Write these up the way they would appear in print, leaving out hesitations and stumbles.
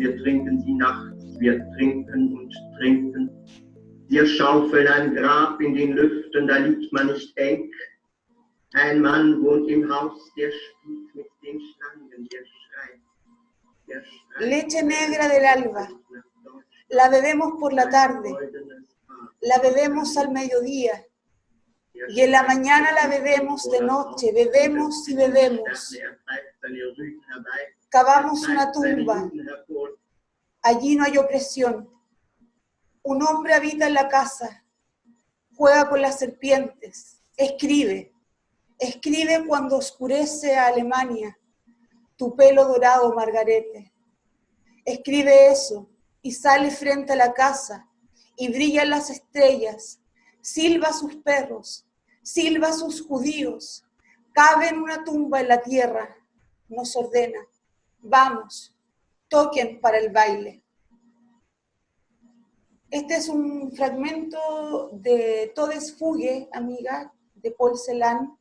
wir trinken sie nachts, wir trinken und trinken. Wir schaufeln ein Grab in den Lüften, da liegt man nicht eng. Ein Mann wohnt im Haus, der spielt mit den Schlangen, der schreit. Leche negra del alba, la bebemos por la tarde, la bebemos al mediodía, y en la mañana la bebemos de noche, bebemos y bebemos. Cavamos una tumba, allí no hay opresión. Un hombre habita en la casa, juega con las serpientes, escribe cuando oscurece a Alemania, tu pelo dorado, Margarete. Escribe eso y sale frente a la casa y brillan las estrellas, silba a sus perros, silba a sus judíos, cabe en una tumba en la tierra, nos ordena, vamos, toquen para el baile. Este es un fragmento de Todes Fuge, amiga, de Paul Celan,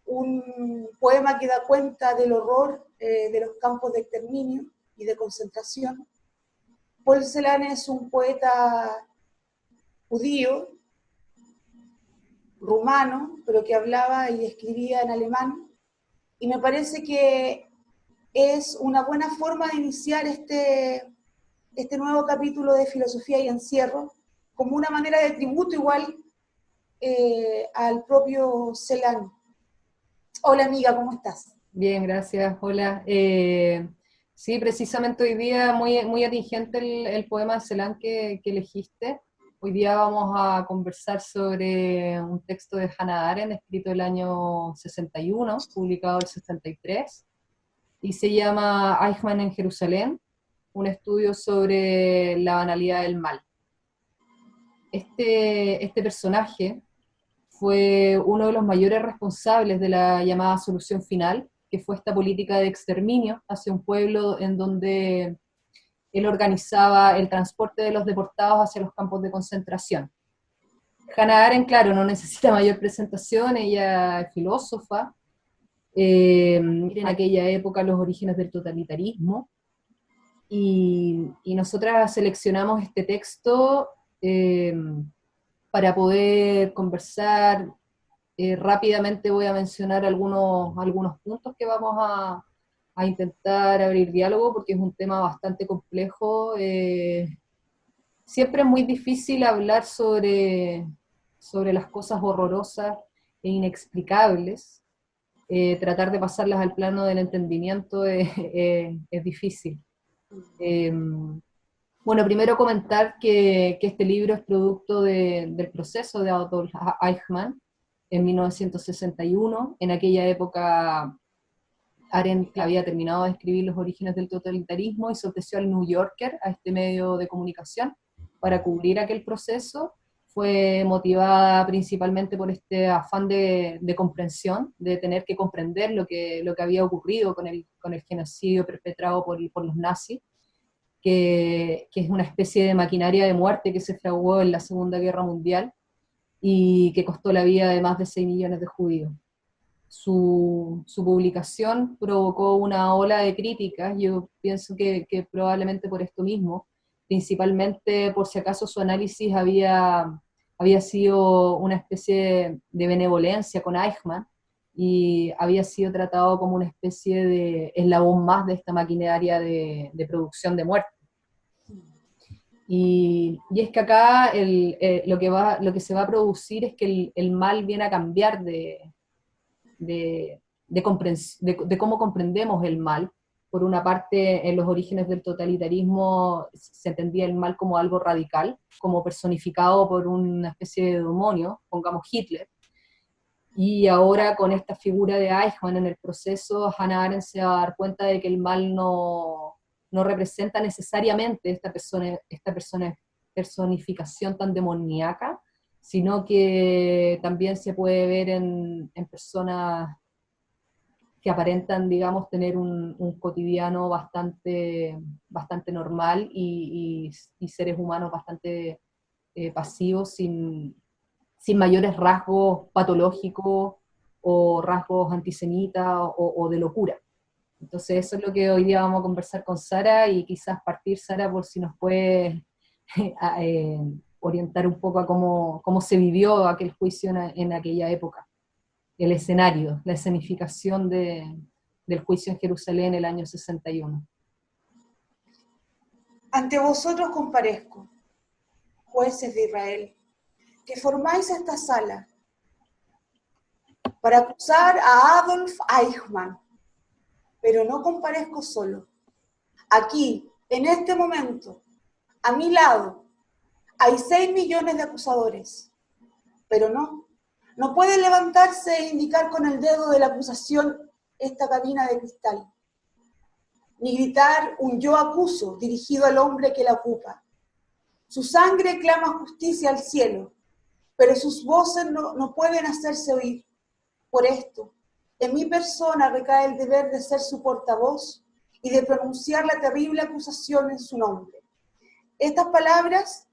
un poema que da cuenta del horror de los campos de exterminio y de concentración. Paul Celan es un poeta judío, rumano, pero que hablaba y escribía en alemán, y me parece que es una buena forma de iniciar este nuevo capítulo de Filosofía y Encierro, como una manera de tributo igual al propio Celan. Hola amiga, ¿cómo estás? Bien, gracias, hola. Sí, precisamente hoy día muy atingente el poema de Celan que elegiste. Hoy día vamos a conversar sobre un texto de Hannah Arendt, escrito el año 61, publicado el 63, y se llama Eichmann en Jerusalén, un estudio sobre la banalidad del mal. Este personaje fue uno de los mayores responsables de la llamada solución final, que fue esta política de exterminio hacia un pueblo en donde él organizaba el transporte de los deportados hacia los campos de concentración. Hannah Arendt, claro, no necesita mayor presentación, ella es filósofa, en aquella época los orígenes del totalitarismo, y nosotras seleccionamos este texto para poder conversar. Rápidamente voy a mencionar algunos puntos que vamos a intentar abrir diálogo, porque es un tema bastante complejo. Siempre es muy difícil hablar sobre las cosas horrorosas e inexplicables. Tratar de pasarlas al plano del entendimiento es difícil. Bueno, primero comentar que este libro es producto del proceso de Adolf Eichmann en 1961. En aquella época Arendt había terminado de escribir Los orígenes del totalitarismo y se ofreció al New Yorker, a este medio de comunicación, para cubrir aquel proceso. Fue motivada principalmente por este afán de comprensión, de tener que comprender lo que había ocurrido con el genocidio perpetrado por los nazis, que es una especie de maquinaria de muerte que se fraguó en la Segunda Guerra Mundial y que costó la vida de más de 6 millones de judíos. Su publicación provocó una ola de críticas, yo pienso que probablemente por esto mismo, principalmente por si acaso su análisis había sido una especie de benevolencia con Eichmann, y había sido tratado como una especie de eslabón más de esta maquinaria de producción de muerte. Y es que acá lo que se va a producir es que el mal viene a cambiar de cómo comprendemos el mal. Por una parte, en los orígenes del totalitarismo se entendía el mal como algo radical, como personificado por una especie de demonio, pongamos Hitler. Y ahora con esta figura de Eichmann en el proceso, Hannah Arendt se va a dar cuenta de que el mal no representa necesariamente esta personificación tan demoníaca, sino que también se puede ver en personas que aparentan, digamos, tener un cotidiano bastante normal y seres humanos bastante pasivos, sin mayores rasgos patológicos o rasgos antisemitas o de locura. Entonces eso es lo que hoy día vamos a conversar con Sara, y quizás partir, Sara, por si nos puede orientar un poco a cómo se vivió aquel juicio en aquella época, el escenario, la escenificación del juicio en Jerusalén el año 61. Ante vosotros comparezco, jueces de Israel, que formáis esta sala para acusar a Adolf Eichmann, pero no comparezco solo. Aquí, en este momento, a mi lado, hay 6 millones de acusadores, pero no puede levantarse e indicar con el dedo de la acusación esta cabina de cristal, ni gritar un yo acuso dirigido al hombre que la ocupa. Su sangre clama justicia al cielo, pero sus voces no pueden hacerse oír. Por esto, en mi persona recae el deber de ser su portavoz y de pronunciar la terrible acusación en su nombre. Estas palabras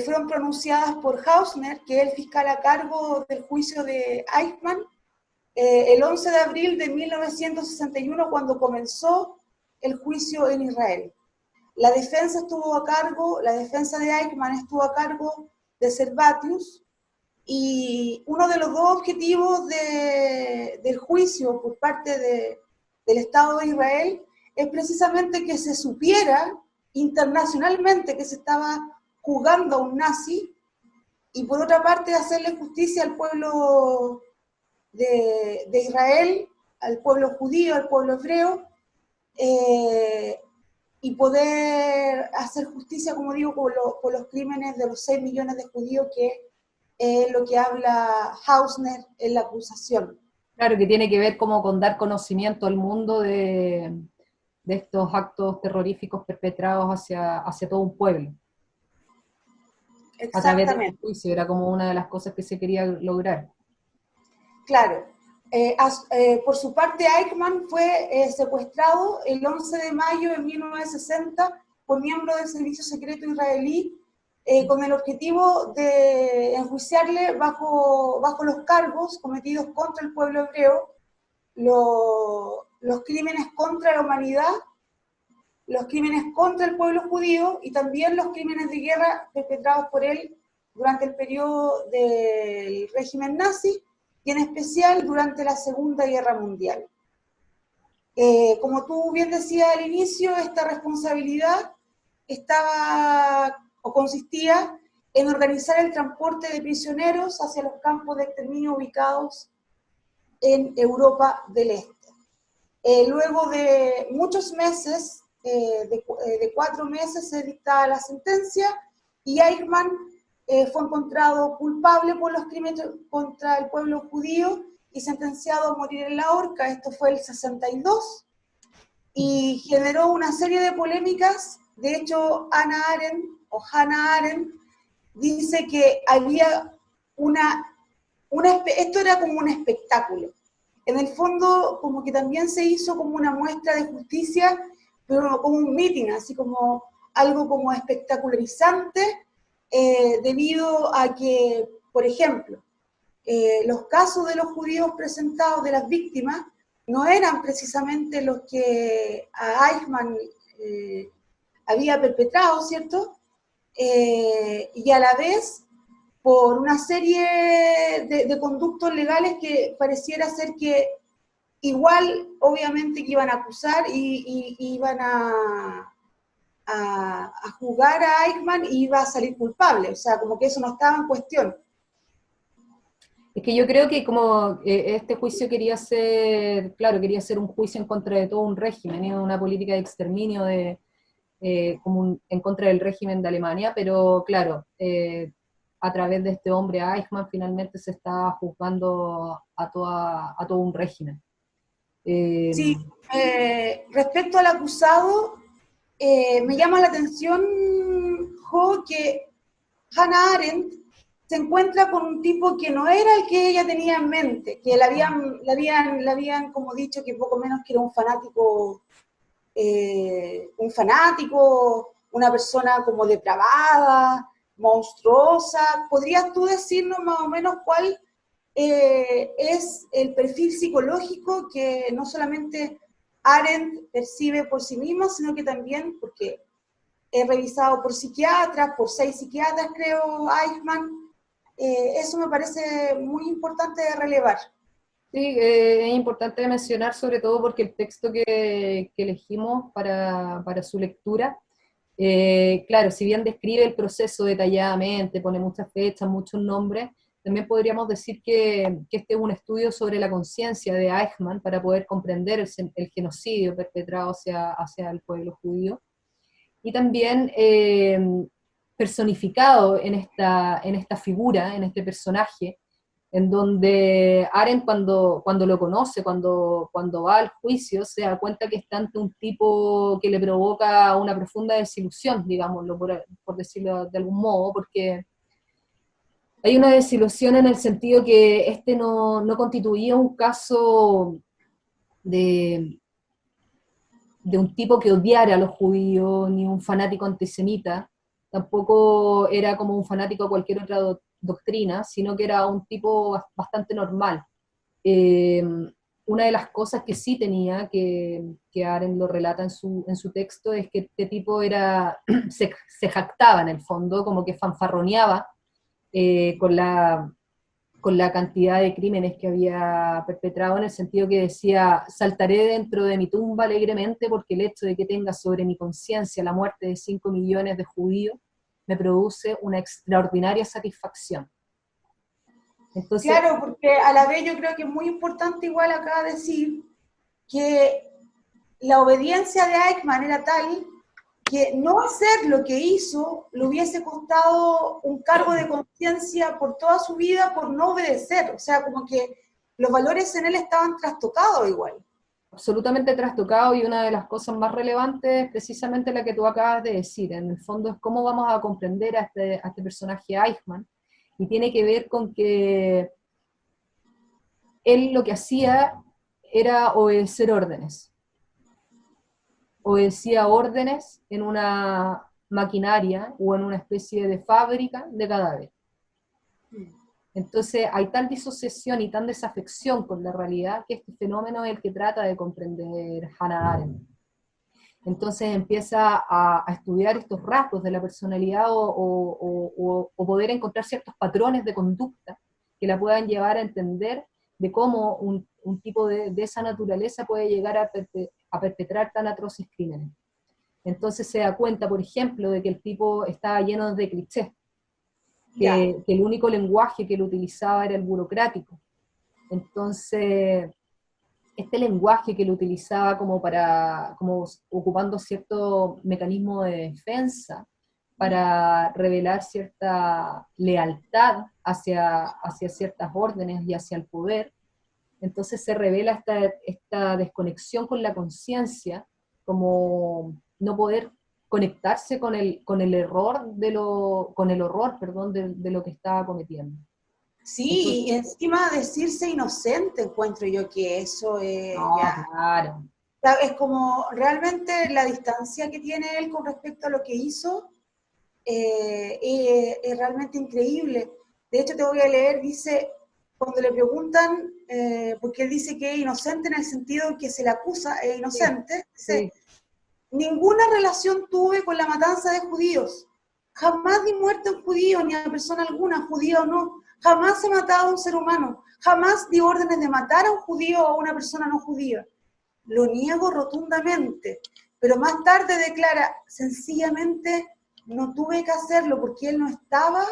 fueron pronunciadas por Hausner, que es el fiscal a cargo del juicio de Eichmann, el 11 de abril de 1961, cuando comenzó el juicio en Israel. La defensa de Eichmann estuvo a cargo de Servatius, y uno de los dos objetivos del juicio por parte del Estado de Israel es precisamente que se supiera internacionalmente que se estaba juzgando a un nazi, y por otra parte hacerle justicia al pueblo de Israel, al pueblo judío, al pueblo hebreo, y poder hacer justicia, como digo, por los crímenes de los 6 millones de judíos, que es lo que habla Hausner en la acusación. Claro, que tiene que ver como con dar conocimiento al mundo de estos actos terroríficos perpetrados hacia todo un pueblo. A través del juicio, era como una de las cosas que se quería lograr. Claro. Por su parte, Eichmann fue secuestrado el 11 de mayo de 1960 por miembros del servicio secreto israelí, con el objetivo de enjuiciarle bajo los cargos cometidos contra el pueblo hebreo, los crímenes contra la humanidad, los crímenes contra el pueblo judío y también los crímenes de guerra perpetrados por él durante el periodo del régimen nazi, y en especial durante la Segunda Guerra Mundial. Como tú bien decías al inicio, esta responsabilidad consistía en organizar el transporte de prisioneros hacia los campos de exterminio ubicados en Europa del Este. Luego de muchos meses, de 4 meses, se dictaba la sentencia, y Eichmann fue encontrado culpable por los crímenes contra el pueblo judío y sentenciado a morir en la horca. Esto fue el 62, y generó una serie de polémicas. De hecho, Hannah Arendt dice que había esto era como un espectáculo. En el fondo, como que también se hizo como una muestra de justicia, pero como un meeting, así como algo como espectacularizante, debido a que, por ejemplo, los casos de los judíos presentados de las víctimas no eran precisamente los que a Eichmann había perpetrado, ¿cierto? Y a la vez por una serie de conductos legales que pareciera ser que igual, obviamente, que iban a acusar y iban a juzgar a Eichmann, y iba a salir culpable, o sea, como que eso no estaba en cuestión. Es que yo creo que como este juicio quería ser un juicio en contra de todo un régimen, una política de exterminio en contra del régimen de Alemania, pero claro, a través de este hombre Eichmann finalmente se está juzgando a todo un régimen. Sí, respecto al acusado, me llama la atención, Jo, que Hannah Arendt se encuentra con un tipo que no era el que ella tenía en mente, que le habían como dicho que poco menos que era un fanático, una persona como depravada, monstruosa. ¿Podrías tú decirnos más o menos cuál es el perfil psicológico que no solamente Arendt percibe por sí misma, sino que también porque he revisado por psiquiatras, por 6 psiquiatras creo, Eichmann, eso me parece muy importante de relevar. Sí, es importante mencionar sobre todo porque el texto que elegimos para su lectura, claro, si bien describe el proceso detalladamente, pone muchas fechas, muchos nombres, también podríamos decir que este es un estudio sobre la conciencia de Eichmann para poder comprender el genocidio perpetrado hacia el pueblo judío, y también personificado en esta figura, en este personaje, en donde Arendt cuando lo conoce, cuando va al juicio, se da cuenta que está ante un tipo que le provoca una profunda desilusión, digámoslo, por decirlo de algún modo, porque hay una desilusión en el sentido que este no constituía un caso de un tipo que odiara a los judíos, ni un fanático antisemita, tampoco era como un fanático de cualquier otra doctrina, sino que era un tipo bastante normal. Eh, una de las cosas que sí tenía, que Arendt lo relata en su texto, es que este tipo se jactaba en el fondo, como que fanfarroneaba con la cantidad de crímenes que había perpetrado, en el sentido que decía, saltaré dentro de mi tumba alegremente porque el hecho de que tenga sobre mi conciencia la muerte de 5 millones de judíos me produce una extraordinaria satisfacción. Entonces, claro, porque a la vez yo creo que es muy importante igual acá decir que la obediencia de Eichmann era tal que no hacer lo que hizo le hubiese costado un cargo de conciencia por toda su vida por no obedecer. O sea, como que los valores en él estaban trastocados igual. absolutamente trastocado, y una de las cosas más relevantes es precisamente la que tú acabas de decir. En el fondo es cómo vamos a comprender a este personaje Eichmann, y tiene que ver con que él lo que hacía era obedecer órdenes. Obedecía órdenes en una maquinaria o en una especie de fábrica de cadáveres. Entonces hay tal disociación y tan desafección con la realidad que este fenómeno es el que trata de comprender Hannah Arendt. Entonces empieza a estudiar estos rasgos de la personalidad o poder encontrar ciertos patrones de conducta que la puedan llevar a entender de cómo un tipo de esa naturaleza puede llegar a perpetrar tan atroces crímenes. Entonces se da cuenta, por ejemplo, de que el tipo estaba lleno de clichés, que el único lenguaje que él utilizaba era el burocrático. Entonces, este lenguaje que él utilizaba como ocupando cierto mecanismo de defensa para revelar cierta lealtad hacia ciertas órdenes y hacia el poder, entonces se revela esta desconexión con la conciencia, como no poder conectarse con el error con el horror, perdón, de lo que estaba cometiendo. Sí, y encima decirse inocente, encuentro yo que eso es Claro. Es como realmente la distancia que tiene él con respecto a lo que hizo es realmente increíble. De hecho, te voy a leer, dice, cuando le preguntan, porque él dice que es inocente en el sentido en que se le acusa, es inocente, sí, dice, ninguna relación tuve con la matanza de judíos. Jamás di muerte a un judío, ni a persona alguna, judío o no. Jamás he matado a un ser humano. Jamás di órdenes de matar a un judío o a una persona no judía. Lo niego rotundamente. Pero más tarde declara, sencillamente no tuve que hacerlo porque él no estaba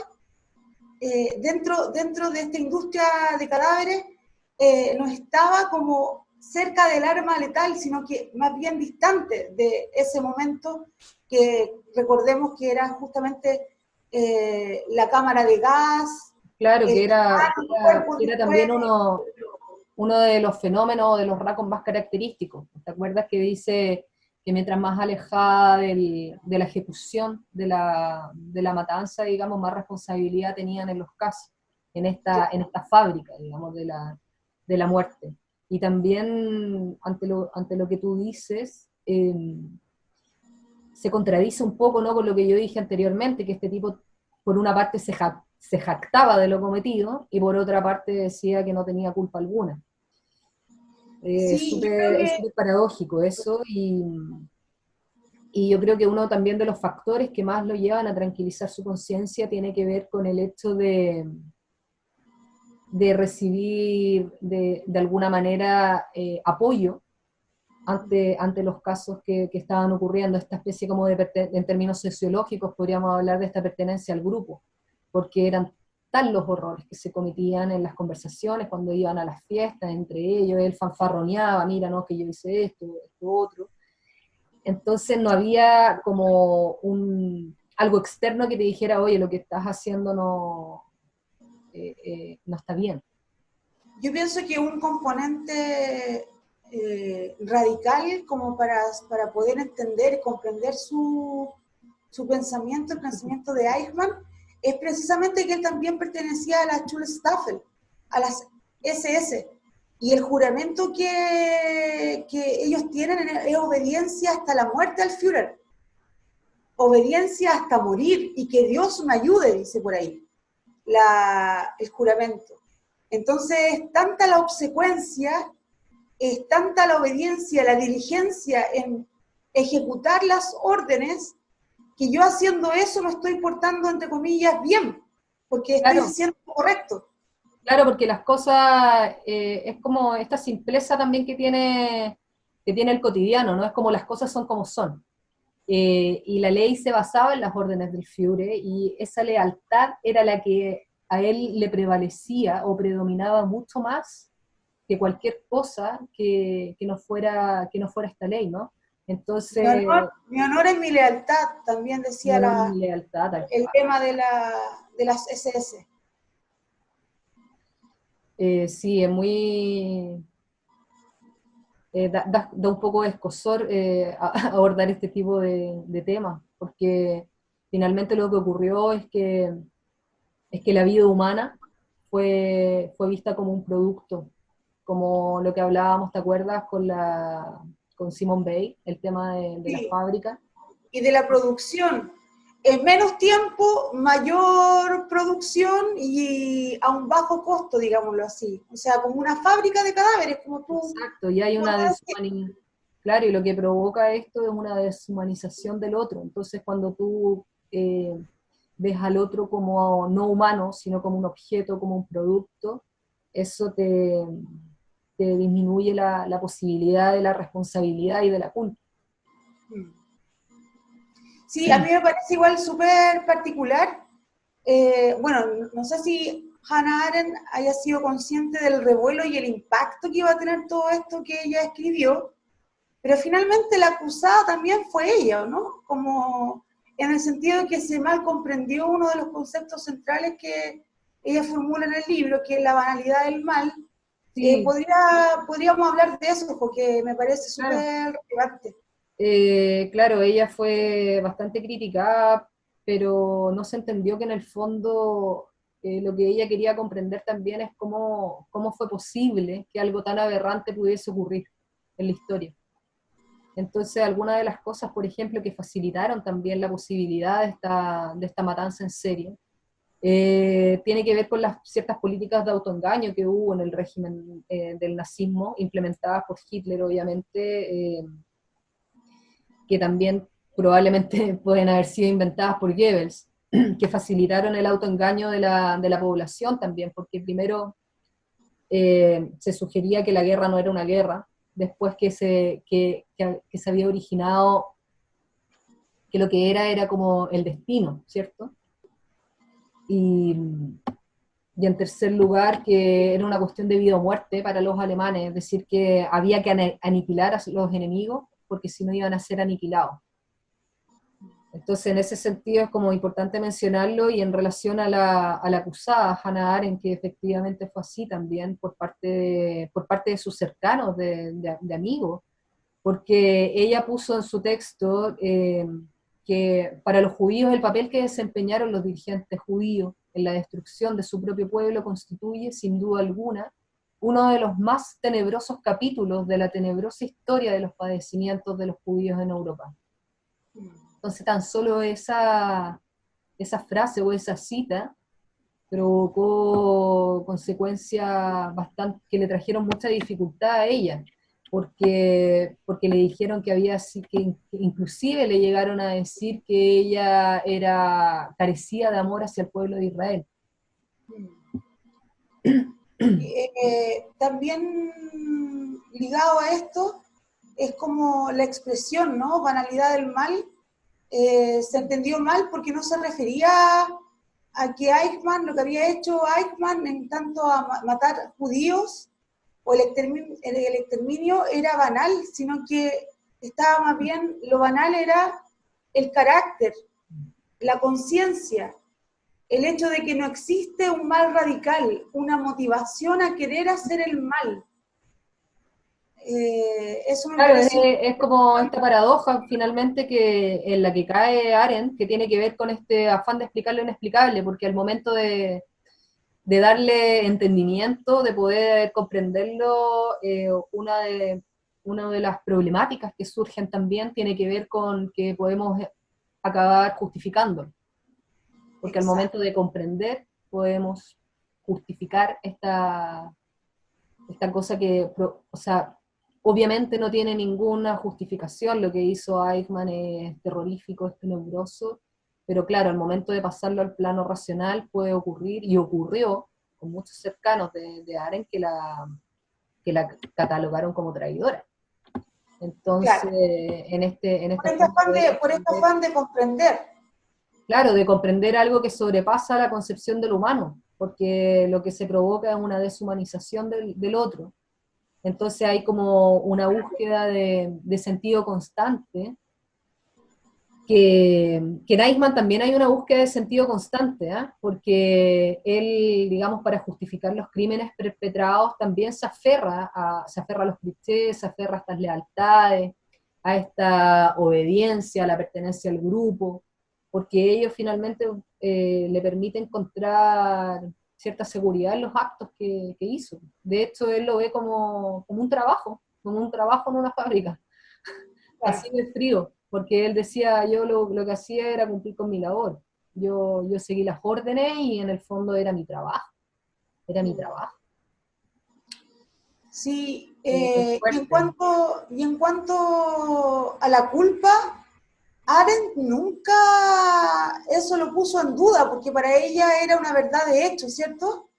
dentro de esta industria de cadáveres, no estaba como cerca del arma letal, sino que más bien distante de ese momento, que recordemos que era justamente la cámara de gas. Claro, que era también Fue, uno de los fenómenos, de los rasgos más característicos. ¿Te acuerdas que dice que mientras más alejada de la ejecución de la matanza, digamos, más responsabilidad tenían en los casos, en esta fábrica, digamos, de la muerte? Y también, ante lo que tú dices, se contradice un poco, ¿no?, con lo que yo dije anteriormente, que este tipo, por una parte, se jactaba de lo cometido, y por otra parte decía que no tenía culpa alguna. Sí, yo creo Es que súper paradójico eso, y yo creo que uno también de los factores que más lo llevan a tranquilizar su conciencia tiene que ver con el hecho de recibir de alguna manera apoyo ante los casos que estaban ocurriendo, esta especie como en términos sociológicos podríamos hablar de esta pertenencia al grupo, porque eran tal los horrores que se cometían en las conversaciones cuando iban a las fiestas, entre ellos, él fanfarroneaba, mira, no, que yo hice esto otro. Entonces no había como algo externo que te dijera, oye, lo que estás haciendo no está bien. yo pienso que un componente radical como para poder entender y comprender su pensamiento, el pensamiento de Eichmann, es precisamente que él también pertenecía a la Schulstaffel, a las SS, y el juramento que ellos tienen es obediencia hasta la muerte al Führer, obediencia hasta morir, y que Dios me ayude, dice por ahí, el juramento. Entonces, es tanta la obsecuencia, es tanta la obediencia, la diligencia en ejecutar las órdenes, que yo haciendo eso me estoy portando, entre comillas, bien, porque estoy Claro, haciendo lo correcto. claro, porque las cosas, es como esta simpleza también que tiene el cotidiano, ¿no? Es como las cosas son como son. Y la ley se basaba en las órdenes del Führer, y esa lealtad era la que a él le prevalecía o predominaba mucho más que cualquier cosa que no fuera esta ley, ¿no? Entonces, Mi honor es mi lealtad, también decía no es lealtad, tal el cual. tema de las SS. Sí, es muy, da un poco de escosor abordar este tipo de temas, porque finalmente lo que ocurrió es que la vida humana fue vista como un producto, como lo que hablábamos, ¿te acuerdas? Con Simone Weil, el tema de la Sí, fábrica. y de la producción. En menos tiempo, mayor producción y a un bajo costo, digámoslo así. O sea, como una fábrica de cadáveres, como tú Exacto, y hay una acabas de decir. deshumanización, claro, y lo que provoca esto es una deshumanización del otro. Entonces, cuando tú ves al otro como no humano, sino como un objeto, como un producto, eso te disminuye la posibilidad de la responsabilidad y de la culpa. Sí, a mí me parece igual súper particular. Bueno, no sé si Hannah Arendt haya sido consciente del revuelo y el impacto que iba a tener todo esto que ella escribió, pero finalmente la acusada también fue ella, ¿no? Como en el sentido de que se mal comprendió uno de los conceptos centrales que ella formula en el libro, que es la banalidad del mal. Sí, Podríamos hablar de eso porque me parece claro. súper relevante. Claro, ella fue bastante criticada, pero no se entendió que en el fondo lo que ella quería comprender también es cómo fue posible que algo tan aberrante pudiese ocurrir en la historia. Entonces, algunas de las cosas, por ejemplo, que facilitaron también la posibilidad de esta matanza en serie, tiene que ver con las ciertas políticas de autoengaño que hubo en el régimen del nazismo, implementadas por Hitler, obviamente, que también probablemente pueden haber sido inventadas por Goebbels, que facilitaron el autoengaño de la población también, porque primero se sugería que la guerra no era una guerra, después que se había originado que lo que era como el destino, ¿cierto? Y, y en tercer lugar, que era una cuestión de vida o muerte para los alemanes, es decir, que había que aniquilar a los enemigos, porque si no iban a ser aniquilados. Entonces, en ese sentido es como importante mencionarlo, y en relación a a la acusada, Hannah Arendt, que efectivamente fue así también por parte de sus cercanos, de amigos, porque ella puso en su texto que para los judíos el papel que desempeñaron los dirigentes judíos en la destrucción de su propio pueblo constituye, sin duda alguna, uno de los más tenebrosos capítulos de la tenebrosa historia de los padecimientos de los judíos en Europa. Entonces, tan solo esa frase o esa cita provocó consecuencias bastante que le trajeron mucha dificultad a ella. porque le dijeron que había, que inclusive le llegaron a decir que ella carecía de amor hacia el pueblo de Israel. También ligado a esto es como la expresión, ¿no? Banalidad del mal. Se entendió mal porque no se refería a que Eichmann, lo que había hecho Eichmann en tanto a matar judíos o el exterminio era banal, sino que estaba más bien, lo banal era el carácter, la conciencia, el hecho de que no existe un mal radical, una motivación a querer hacer el mal. Eso me Claro, parece... es como esta paradoja finalmente en la que cae Arendt, que tiene que ver con este afán de explicar lo inexplicable, porque al momento de darle entendimiento, de poder comprenderlo, una de las problemáticas que surgen también tiene que ver con que podemos acabar justificando, porque al momento de comprender podemos justificar esta cosa que, o sea, obviamente no tiene ninguna justificación, lo que hizo Eichmann es terrorífico, es tenebroso, pero claro, al momento de pasarlo al plano racional puede ocurrir, y ocurrió con muchos cercanos de Arendt que la catalogaron como traidora. Entonces, Claro. en este Por este afán de comprender. claro, de comprender algo que sobrepasa la concepción del humano, porque lo que se provoca es una deshumanización del otro. Entonces hay como una búsqueda de sentido constante, que en Eichmann también hay una búsqueda de sentido constante, ¿eh? Porque él, digamos, para justificar los crímenes perpetrados también se aferra a los clichés, se aferra a estas lealtades, a esta obediencia, a la pertenencia al grupo, porque ellos finalmente le permite encontrar cierta seguridad en los actos que hizo. De hecho, él lo ve como un trabajo en una fábrica, así de frío, porque él decía, yo lo que hacía era cumplir con mi labor. Yo seguí las órdenes y en el fondo era mi trabajo. Era mi trabajo. Sí, Es fuerte. y en cuanto a la culpa, Arendt nunca eso lo puso en duda, porque para ella era una verdad de hecho, ¿cierto?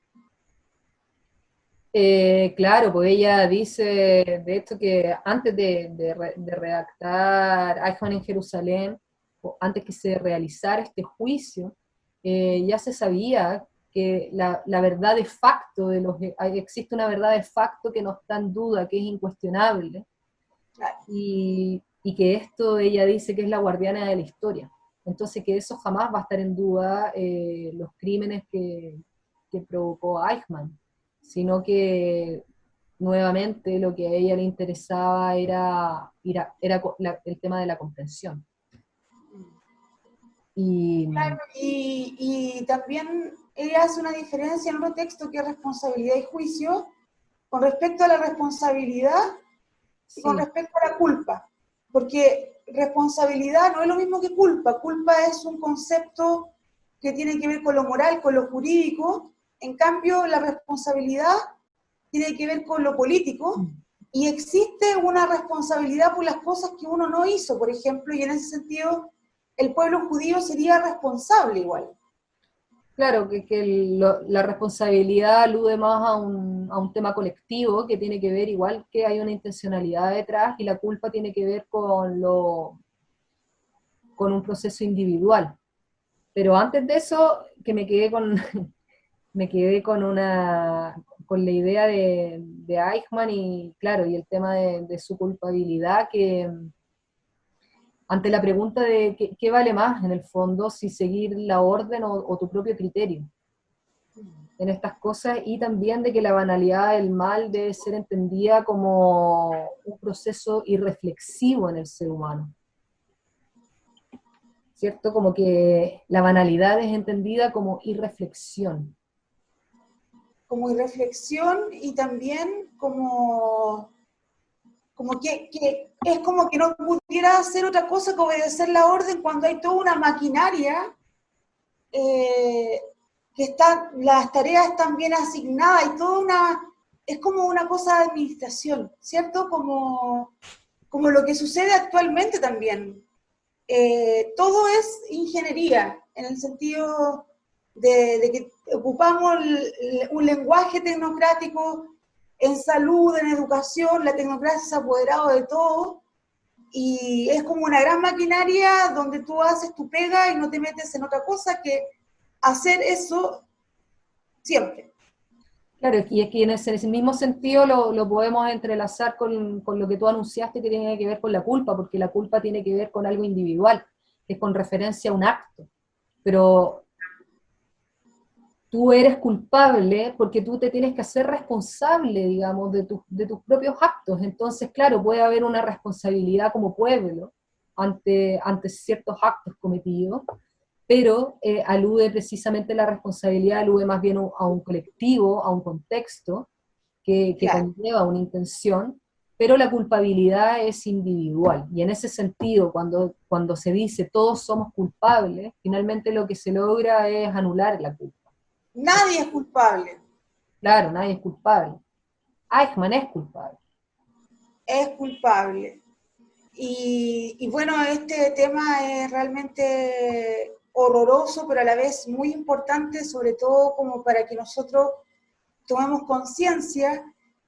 Claro, pues ella dice, de hecho, que antes de redactar Eichmann en Jerusalén, o antes que se realizara este juicio, ya se sabía que la verdad de facto, existe una verdad de facto que no está en duda, que es incuestionable, Claro. y que esto ella dice que es la guardiana de la historia. Entonces que eso jamás va a estar en duda, los crímenes que provocó Eichmann, sino que nuevamente lo que a ella le interesaba era el tema de la comprensión. Y, Claro, y también ella hace una diferencia en otro texto que es responsabilidad y juicio con respecto a la responsabilidad y con sí, respecto a la culpa. Porque responsabilidad no es lo mismo que culpa. Culpa es un concepto que tiene que ver con lo moral, con lo jurídico. En cambio, la responsabilidad tiene que ver con lo político. Y existe una responsabilidad por las cosas que uno no hizo, por ejemplo, y en ese sentido el pueblo judío sería responsable igual. claro, la responsabilidad alude más a un tema colectivo que tiene que ver igual que hay una intencionalidad detrás, y la culpa tiene que ver con un proceso individual. Pero antes de eso, que me quedé me quedé con la idea de Eichmann, y claro, y el tema de su culpabilidad, que ante la pregunta de qué vale más en el fondo, si seguir la orden o tu propio criterio en estas cosas, y también de que la banalidad del mal debe ser entendida como un proceso irreflexivo en el ser humano, ¿cierto? Como que la banalidad es entendida como irreflexión. Como irreflexión y también como que es como que no pudiera hacer otra cosa que obedecer la orden cuando hay toda una maquinaria que las tareas están bien asignadas y toda es como una cosa de administración, ¿cierto? Como lo que sucede actualmente también. Todo es ingeniería, en el sentido de que ocupamos un lenguaje tecnocrático en salud, en educación, la tecnocracia se ha apoderado de todo, y es como una gran maquinaria donde tú haces tu pega y no te metes en otra cosa que hacer eso siempre. Claro, y es que en ese mismo sentido lo podemos entrelazar con lo que tú anunciaste, que tiene que ver con la culpa, porque la culpa tiene que ver con algo individual, que es con referencia a un acto. Pero tú eres culpable porque tú te tienes que hacer responsable, digamos, de tus propios actos. Entonces, claro, puede haber una responsabilidad como pueblo ante ciertos actos cometidos, pero alude precisamente la responsabilidad, alude más bien a un colectivo, a un contexto que Claro. conlleva una intención, pero la culpabilidad es individual. Y en ese sentido, cuando se dice todos somos culpables, finalmente lo que se logra es anular la culpa. Nadie es culpable. Claro, nadie es culpable. Eichmann es culpable. Es culpable. Y bueno, este tema es realmente horroroso, pero a la vez muy importante, sobre todo como para que nosotros tomemos conciencia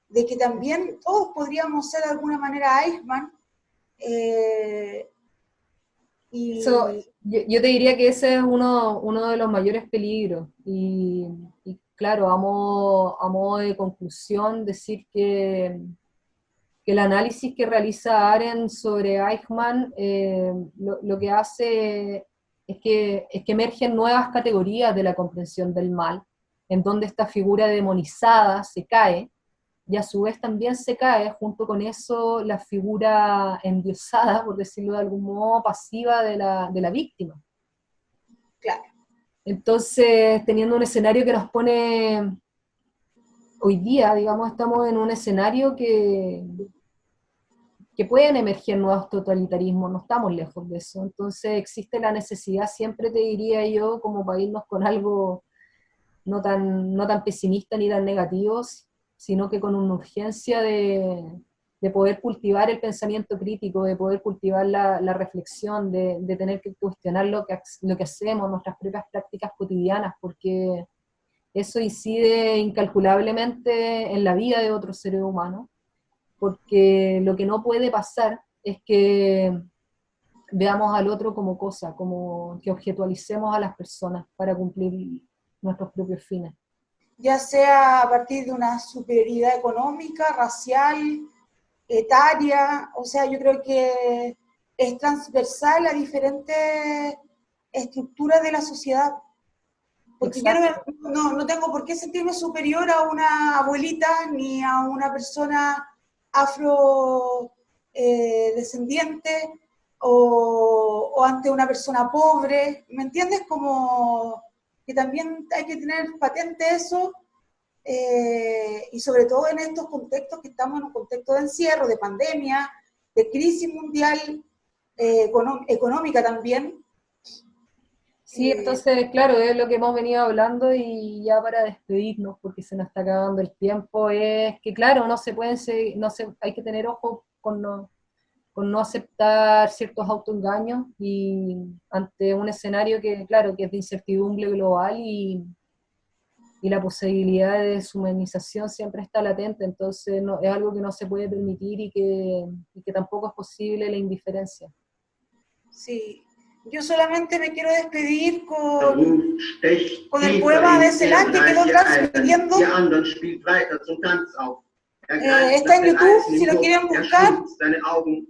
de que también todos podríamos ser de alguna manera Eichmann. Eso, Y yo te diría que ese es uno de los mayores peligros. Y claro, a modo de conclusión, decir que el análisis que realiza Arendt sobre Eichmann lo que hace es que emergen nuevas categorías de la comprensión del mal, en donde esta figura demonizada se cae, y a su vez también se cae junto con eso la figura endiosada, por decirlo de algún modo, pasiva de la víctima. claro, Entonces, teniendo un escenario que nos pone hoy día, digamos, estamos en un escenario que pueden emerger nuevos totalitarismos, no estamos lejos de eso. Entonces existe la necesidad, siempre te diría yo, como para irnos con algo no tan pesimista ni tan negativo, sino que con una urgencia de poder cultivar el pensamiento crítico, de poder cultivar la reflexión, de tener que cuestionar lo que hacemos, nuestras propias prácticas cotidianas, porque eso incide incalculablemente en la vida de otros seres humanos, porque lo que no puede pasar es que veamos al otro como cosa, como que objetualicemos a las personas para cumplir nuestros propios fines. ya sea a partir de una superioridad económica, racial, etaria, o sea, yo creo que es transversal a diferentes estructuras de la sociedad. Porque yo no tengo por qué sentirme superior a una abuelita ni a una persona afro descendiente o ante una persona pobre, ¿me entiendes? Como que también hay que tener patente eso, y sobre todo en estos contextos que estamos en un contexto de encierro, de pandemia, de crisis mundial, económica también. Sí, entonces, claro, es lo que hemos venido hablando, y ya para despedirnos, porque se nos está acabando el tiempo, es que, claro, no se pueden seguir, hay que tener ojo con no aceptar ciertos autoengaños, y ante un escenario que, claro, que es de incertidumbre global, y la posibilidad de deshumanización siempre está latente. Entonces es algo que no se puede permitir, y que tampoco es posible la indiferencia. Sí, yo solamente me quiero despedir Der Ruf stecht con el tiefer poema de ins Celan que quedó Erdreich Eisen. transmitiendo. Die anderen spielt weiter zum Tanz auf. Er greift Está nach en den YouTube, Eisen si im lo Hof. quieren Er buscar. schließt seine Augen.